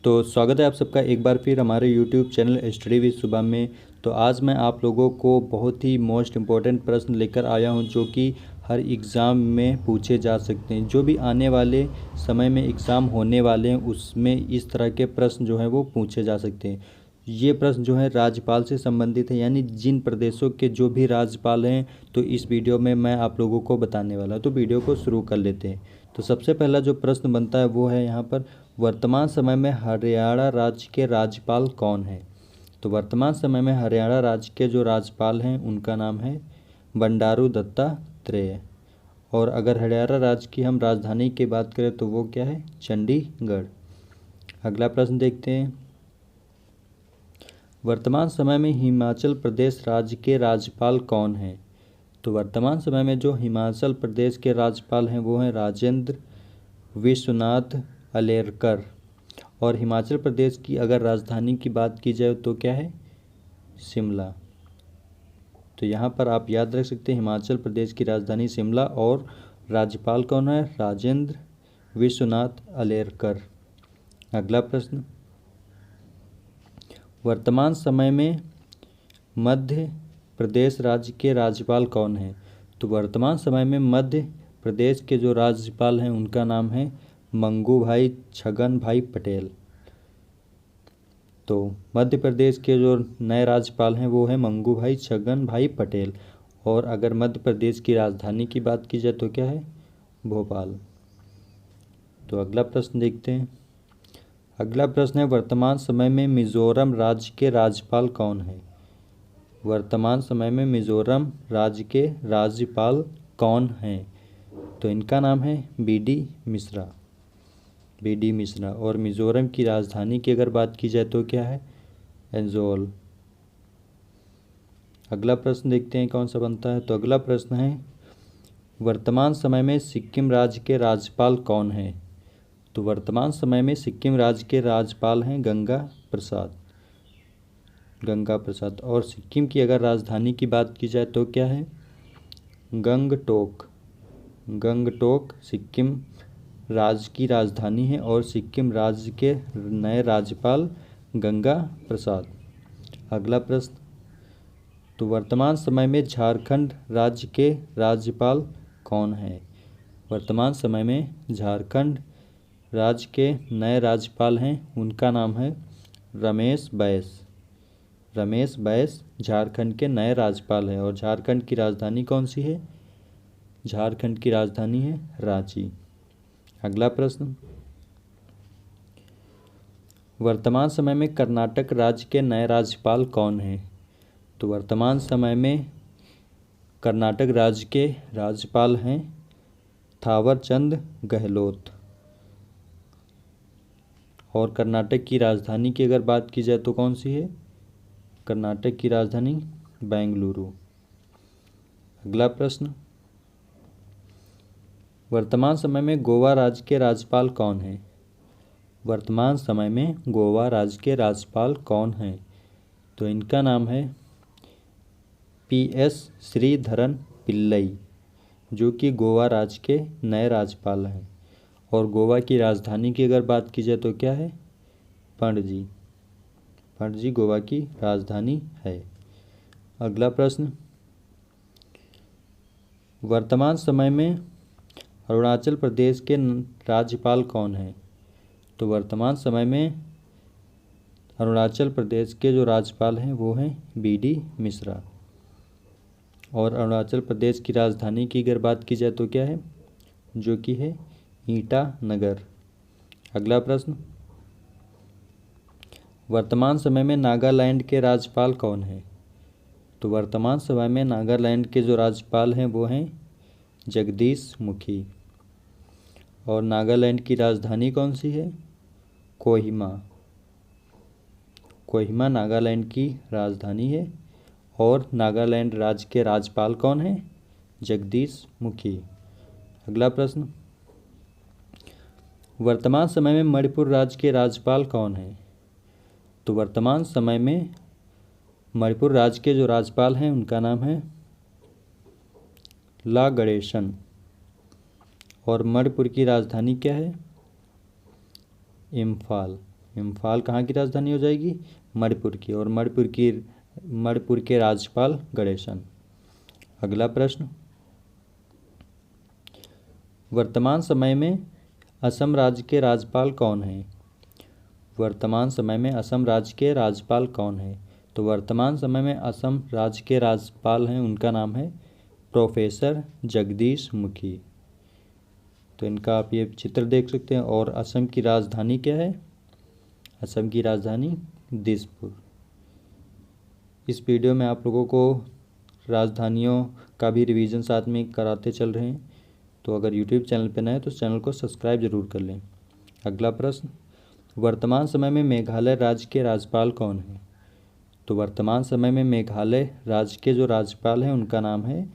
तो स्वागत है आप सबका एक बार फिर हमारे YouTube चैनल स्टडी विद सुबह में। तो आज मैं आप लोगों को बहुत ही मोस्ट इम्पोर्टेंट प्रश्न लेकर आया हूं जो कि हर एग्ज़ाम में पूछे जा सकते हैं। जो भी आने वाले समय में एग्ज़ाम होने वाले हैं उसमें इस तरह के प्रश्न जो हैं वो पूछे जा सकते हैं। ये प्रश्न जो है राज्यपाल से संबंधित है, यानी जिन प्रदेशों के जो भी राज्यपाल हैं तो इस वीडियो में मैं आप लोगों को बताने वाला हूँ। तो वीडियो को शुरू कर लेते हैं। तो सबसे पहला जो प्रश्न बनता है वो है यहाँ पर, वर्तमान समय में हरियाणा राज्य के राज्यपाल कौन हैं? तो वर्तमान समय में हरियाणा राज्य के जो राज्यपाल हैं उनका नाम है बंडारू दत्तात्रेय। और अगर हरियाणा राज्य की हम राजधानी की बात करें तो वो क्या है? चंडीगढ़। अगला प्रश्न देखते हैं, वर्तमान समय में हिमाचल प्रदेश राज्य के राज्यपाल कौन हैं? तो वर्तमान समय में जो हिमाचल प्रदेश के राज्यपाल हैं वो हैं राजेंद्र विश्वनाथ अलेरकर। और हिमाचल प्रदेश की अगर राजधानी की बात की जाए तो क्या है? शिमला। तो यहाँ पर आप याद रख सकते हैं हिमाचल प्रदेश की राजधानी शिमला और राज्यपाल कौन है? राजेंद्र विश्वनाथ अलेरकर। अगला प्रश्न, वर्तमान समय में मध्य प्रदेश राज्य के राज्यपाल कौन हैं? तो वर्तमान समय में मध्य प्रदेश के जो राज्यपाल हैं उनका नाम है मंगू भाई छगन भाई पटेल। तो मध्य प्रदेश के जो नए राज्यपाल हैं वो है मंगू भाई छगन भाई पटेल। और अगर मध्य प्रदेश की राजधानी की बात की जाए तो क्या है? भोपाल। तो अगला प्रश्न देखते हैं। अगला प्रश्न है, वर्तमान समय में मिजोरम राज्य के राज्यपाल कौन हैं? वर्तमान समय में मिजोरम राज्य के राज्यपाल कौन हैं? तो इनका नाम है बी.डी. मिश्रा। बी.डी. मिश्रा। और मिजोरम की राजधानी की अगर बात की जाए तो क्या है? एंजोल। अगला प्रश्न देखते हैं कौन सा बनता है। तो अगला प्रश्न है, वर्तमान समय में सिक्किम राज्य के राज्यपाल कौन हैं? तो वर्तमान समय में सिक्किम राज्य के राज्यपाल हैं गंगा प्रसाद। गंगा प्रसाद। और सिक्किम की अगर राजधानी की बात की जाए तो क्या है? गंगटोक। गंगटोक सिक्किम राज्य की राजधानी है और सिक्किम राज्य के नए राज्यपाल गंगा प्रसाद। अगला प्रश्न, तो वर्तमान समय में झारखंड राज्य के राज्यपाल कौन हैं? वर्तमान समय में झारखंड राज्य के नए राज्यपाल हैं, उनका नाम है रमेश बैस। रमेश बैस झारखंड के नए राज्यपाल हैं। और झारखंड की राजधानी कौन सी है? झारखंड की राजधानी है रांची। अगला प्रश्न, वर्तमान समय में कर्नाटक राज्य के नए राज्यपाल कौन हैं? तो वर्तमान समय में कर्नाटक राज्य के राज्यपाल हैं थावरचंद गहलोत। और कर्नाटक की राजधानी की अगर बात की जाए तो कौन सी है? कर्नाटक की राजधानी बेंगलुरु। अगला प्रश्न, वर्तमान समय में गोवा राज्य के राज्यपाल कौन हैं? वर्तमान समय में गोवा राज्य के राज्यपाल कौन हैं? तो इनका नाम है पी.एस. श्रीधरन पिल्लई, जो कि गोवा राज्य के नए राज्यपाल हैं। और गोवा की राजधानी की अगर बात की जाए तो क्या है? पणजी। पणजी गोवा की राजधानी है। अगला प्रश्न, वर्तमान समय में अरुणाचल प्रदेश के राज्यपाल कौन हैं? तो वर्तमान समय में अरुणाचल प्रदेश के जो राज्यपाल हैं वो हैं बी.डी. मिश्रा। और अरुणाचल प्रदेश की राजधानी की अगर बात की जाए तो क्या है? जो कि है ईटानगर। अगला प्रश्न, वर्तमान समय में नागालैंड के राज्यपाल कौन हैं? तो वर्तमान समय में नागालैंड के जो राज्यपाल हैं वो हैं जगदीश मुखी। और नागालैंड की राजधानी कौन सी है? कोहिमा। कोहिमा नागालैंड की राजधानी है। और नागालैंड राज्य के राज्यपाल कौन हैं? जगदीश मुखी। अगला प्रश्न, वर्तमान समय में मणिपुर राज्य के राज्यपाल कौन हैं? तो वर्तमान समय में मणिपुर राज्य के जो राज्यपाल हैं उनका नाम है ला गणेशन। और मणिपुर की राजधानी क्या है? इम्फाल। इम्फाल कहाँ की राजधानी हो जाएगी? मणिपुर की। और मणिपुर के राज्यपाल गणेशन। अगला प्रश्न, वर्तमान समय में असम राज्य के राज्यपाल कौन हैं? वर्तमान समय में असम राज्य के राज्यपाल कौन हैं? तो वर्तमान समय में असम राज्य के राज्यपाल हैं, उनका नाम है प्रोफेसर जगदीश मुखी। तो इनका आप ये चित्र देख सकते हैं। और असम की राजधानी क्या है? असम की राजधानी दिसपुर। इस वीडियो में आप लोगों को राजधानियों का भी रिवीजन साथ में कराते चल रहे हैं। तो अगर यूट्यूब चैनल पर नए हैं तो चैनल को सब्सक्राइब जरूर कर लें। अगला प्रश्न, वर्तमान समय में मेघालय राज्य के राज्यपाल कौन हैं? तो वर्तमान समय में मेघालय राज्य के जो राज्यपाल हैं उनका नाम है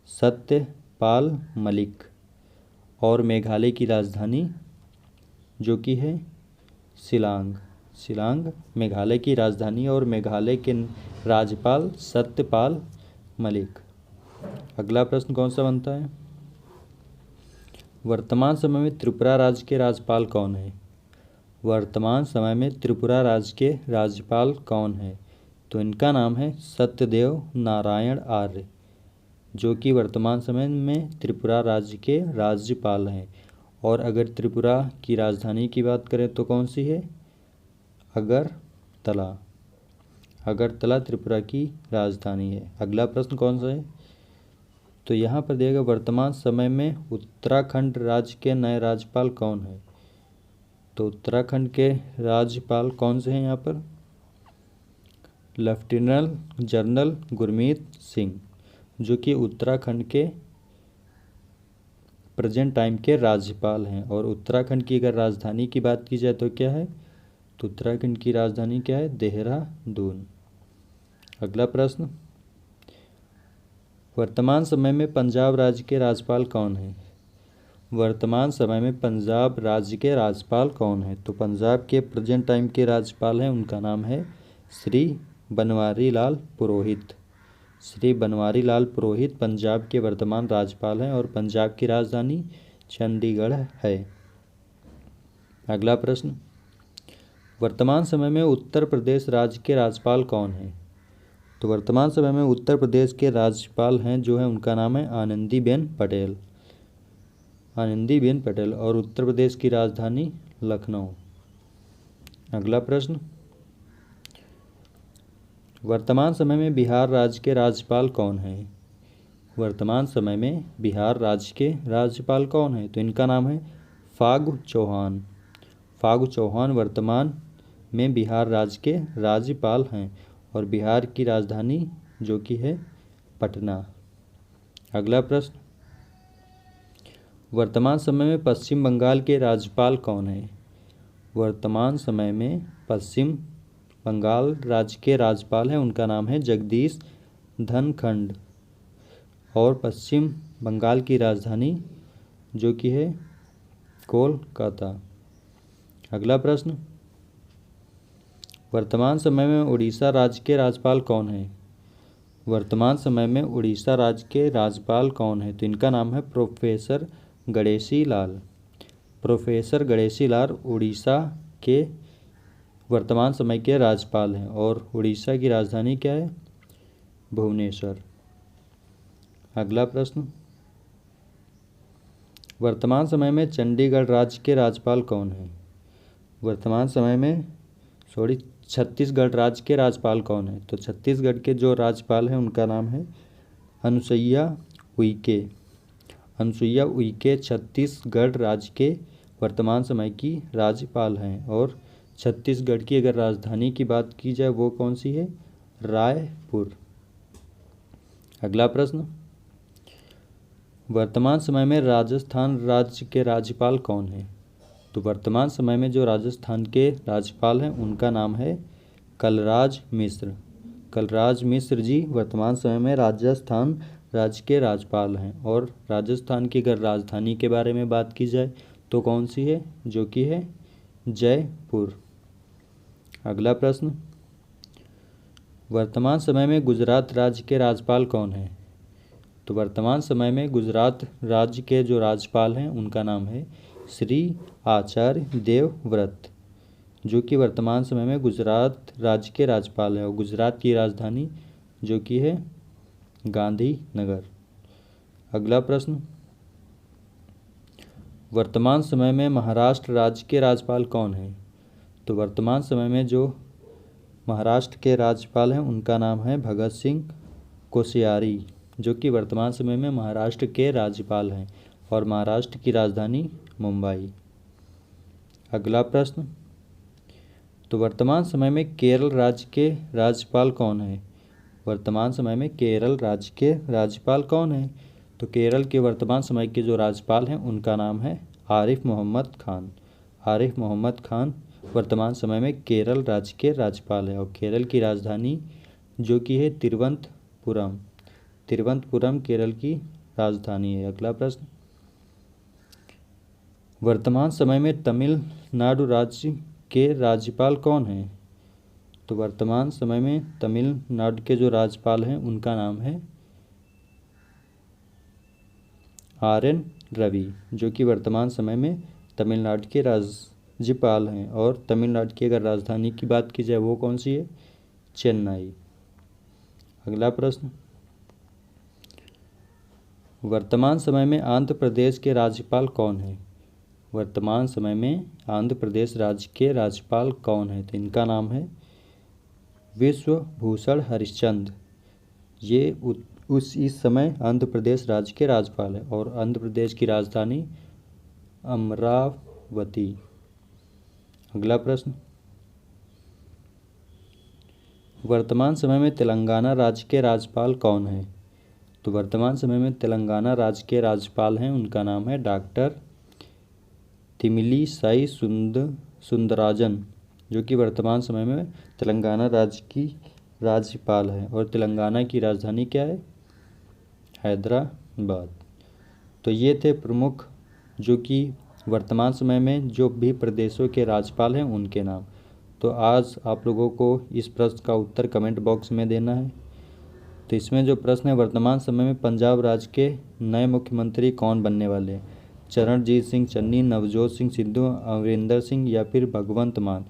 सत्यपाल मलिक। और मेघालय की राजधानी जो कि है शिलांग। शिलांग मेघालय की राजधानी और मेघालय के राज्यपाल सत्यपाल मलिक। अगला प्रश्न कौन सा बनता है? वर्तमान समय में त्रिपुरा राज्य के राज्यपाल कौन है? वर्तमान समय में त्रिपुरा राज्य के राज्यपाल कौन है? तो इनका नाम है सत्यदेव नारायण आर्य, जो कि वर्तमान समय में त्रिपुरा राज्य के राज्यपाल हैं। और अगर त्रिपुरा की राजधानी की बात करें तो कौन सी है? अगरतला। अगरतला त्रिपुरा की राजधानी है। अगला प्रश्न कौन सा है? तो यहाँ पर दिया गया वर्तमान समय में उत्तराखंड राज्य के नए राज्यपाल कौन है? तो उत्तराखंड के राज्यपाल कौन से हैं यहाँ पर? लेफ्टिनेंट जनरल गुरमीत सिंह, जो कि उत्तराखंड के प्रेजेंट टाइम के राज्यपाल हैं। और उत्तराखंड की अगर राजधानी की बात की जाए तो क्या है? तो उत्तराखंड की राजधानी क्या है? देहरादून। अगला प्रश्न, वर्तमान समय में पंजाब राज्य के राज्यपाल कौन हैं? वर्तमान समय में पंजाब राज्य के राज्यपाल कौन हैं? तो पंजाब के प्रेजेंट टाइम के राज्यपाल हैं, उनका नाम है श्री बनवारी लाल पुरोहित। श्री बनवारी लाल पुरोहित पंजाब के वर्तमान राज्यपाल हैं और पंजाब की राजधानी चंडीगढ़ है। अगला प्रश्न, वर्तमान समय में उत्तर प्रदेश राज्य के राज्यपाल कौन हैं? तो वर्तमान समय में उत्तर प्रदेश के राज्यपाल हैं जो है उनका नाम है आनंदीबेन पटेल। आनंदीबेन पटेल। और उत्तर प्रदेश की राजधानी लखनऊ। अगला प्रश्न, वर्तमान समय में बिहार राज्य के राज्यपाल कौन हैं? वर्तमान समय में बिहार राज्य के राज्यपाल कौन हैं? तो इनका नाम है फागू चौहान। फागू चौहान वर्तमान में बिहार राज्य के राज्यपाल हैं और बिहार की राजधानी जो कि है पटना। अगला प्रश्न, वर्तमान समय में पश्चिम बंगाल के राज्यपाल कौन हैं? वर्तमान समय में पश्चिम बंगाल राज्य के राज्यपाल हैं, उनका नाम है जगदीश धनखड़। और पश्चिम बंगाल की राजधानी जो कि है कोलकाता। अगला प्रश्न, वर्तमान समय में उड़ीसा राज्य के राज्यपाल कौन हैं? वर्तमान समय में उड़ीसा राज्य के राज्यपाल कौन हैं? तो इनका नाम है प्रोफेसर गणेशी लाल। प्रोफेसर गणेशी लाल उड़ीसा के वर्तमान समय के राज्यपाल हैं और उड़ीसा की राजधानी क्या है? भुवनेश्वर। अगला प्रश्न, वर्तमान समय में चंडीगढ़ राज्य के राज्यपाल कौन हैं? वर्तमान समय में छत्तीसगढ़ राज्य के राज्यपाल कौन हैं? तो छत्तीसगढ़ के जो राज्यपाल हैं उनका नाम है अनुसुईया उइके। अनुसुईया उइके छत्तीसगढ़ राज्य के वर्तमान समय की राज्यपाल हैं। और छत्तीसगढ़ की अगर राजधानी की बात की जाए वो कौन सी है? रायपुर। अगला प्रश्न, वर्तमान समय में राजस्थान राज्य के राज्यपाल कौन हैं? तो वर्तमान समय में जो राजस्थान के राज्यपाल हैं उनका नाम है कलराज मिश्र। कलराज मिश्र जी वर्तमान समय में राजस्थान राज्य के राज्यपाल हैं। और राजस्थान की अगर राजधानी के बारे में बात की जाए तो कौन सी है? जो कि है जयपुर। अगला प्रश्न, वर्तमान समय में गुजरात राज्य के राज्यपाल कौन हैं? तो वर्तमान समय में गुजरात राज्य के जो राज्यपाल हैं उनका नाम है श्री आचार्य देवव्रत। जो कि वर्तमान समय में गुजरात राज्य के राज्यपाल है और गुजरात की राजधानी जो कि है गांधीनगर। अगला प्रश्न, वर्तमान समय में महाराष्ट्र राज्य के राज्यपाल कौन है? तो वर्तमान समय में जो महाराष्ट्र के राज्यपाल हैं उनका नाम है भगत सिंह कोश्यारी, जो कि वर्तमान समय में महाराष्ट्र के राज्यपाल हैं और महाराष्ट्र की राजधानी मुंबई। अगला प्रश्न, तो वर्तमान समय में केरल राज्य के राज्यपाल कौन है? वर्तमान समय में केरल राज्य के राज्यपाल कौन है? तो केरल के वर्तमान समय के जो राज्यपाल हैं उनका नाम है आरिफ मोहम्मद खान। आरिफ मोहम्मद खान वर्तमान समय में केरल राज्य के राज्यपाल है और केरल की राजधानी जो कि है तिरुवनंतपुरम। तिरुवनंतपुरम केरल की राजधानी है। अगला प्रश्न, वर्तमान समय में तमिलनाडु राज्य के राज्यपाल कौन हैं? तो वर्तमान समय में तमिलनाडु के जो राज्यपाल हैं उनका नाम है RN रवि, जो कि वर्तमान समय में तमिलनाडु के राज्यपाल हैं और तमिलनाडु की अगर राजधानी की बात की जाए वो कौन सी है? चेन्नई। अगला प्रश्न, वर्तमान समय में आंध्र प्रदेश के राज्यपाल कौन है? वर्तमान समय में आंध्र प्रदेश राज्य के राज्यपाल कौन है? तो इनका नाम है विश्वभूषण हरिश्चंद्र। ये इस समय आंध्र प्रदेश राज्य के राज्यपाल है और आंध्र प्रदेश की राजधानी अमरावती। अगला प्रश्न, वर्तमान समय में तेलंगाना राज्य के राज्यपाल कौन है? तो वर्तमान समय में तेलंगाना राज्य के राज्यपाल हैं उनका नाम है डॉक्टर तिमिलीसाई सुंदराजन, जो कि वर्तमान समय में तेलंगाना राज्य की राज्यपाल है और तेलंगाना की राजधानी क्या है? हैदराबाद। तो ये थे प्रमुख जो कि वर्तमान समय में जो भी प्रदेशों के राज्यपाल हैं उनके नाम। तो आज आप लोगों को इस प्रश्न का उत्तर कमेंट बॉक्स में देना है। तो इसमें जो प्रश्न है, वर्तमान समय में पंजाब राज्य के नए मुख्यमंत्री कौन बनने वाले हैं? चरणजीत सिंह चन्नी, नवजोत सिंह सिद्धू, अमरिंदर सिंह या फिर भगवंत मान?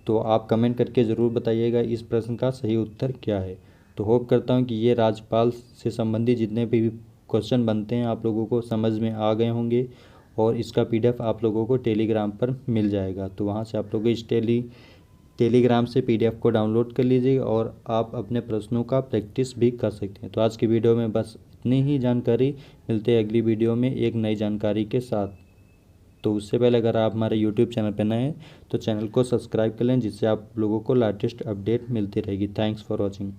तो आप कमेंट करके ज़रूर बताइएगा इस प्रश्न का सही उत्तर क्या है। तो होप करता हूँ कि ये राज्यपाल से संबंधित जितने भी क्वेश्चन बनते हैं आप लोगों को समझ में आ गए होंगे और इसका PDF आप लोगों को टेलीग्राम पर मिल जाएगा। तो वहाँ से आप लोग इस टेलीग्राम से PDF को डाउनलोड कर लीजिएगा और आप अपने प्रश्नों का प्रैक्टिस भी कर सकते हैं। तो आज की वीडियो में बस इतनी ही जानकारी। मिलते हैं अगली वीडियो में एक नई जानकारी के साथ। तो उससे पहले अगर आप हमारे YouTube चैनल पर नए हैं तो चैनल को सब्सक्राइब कर लें, जिससे आप लोगों को लेटेस्ट अपडेट मिलती रहेगी। Thanks for watching.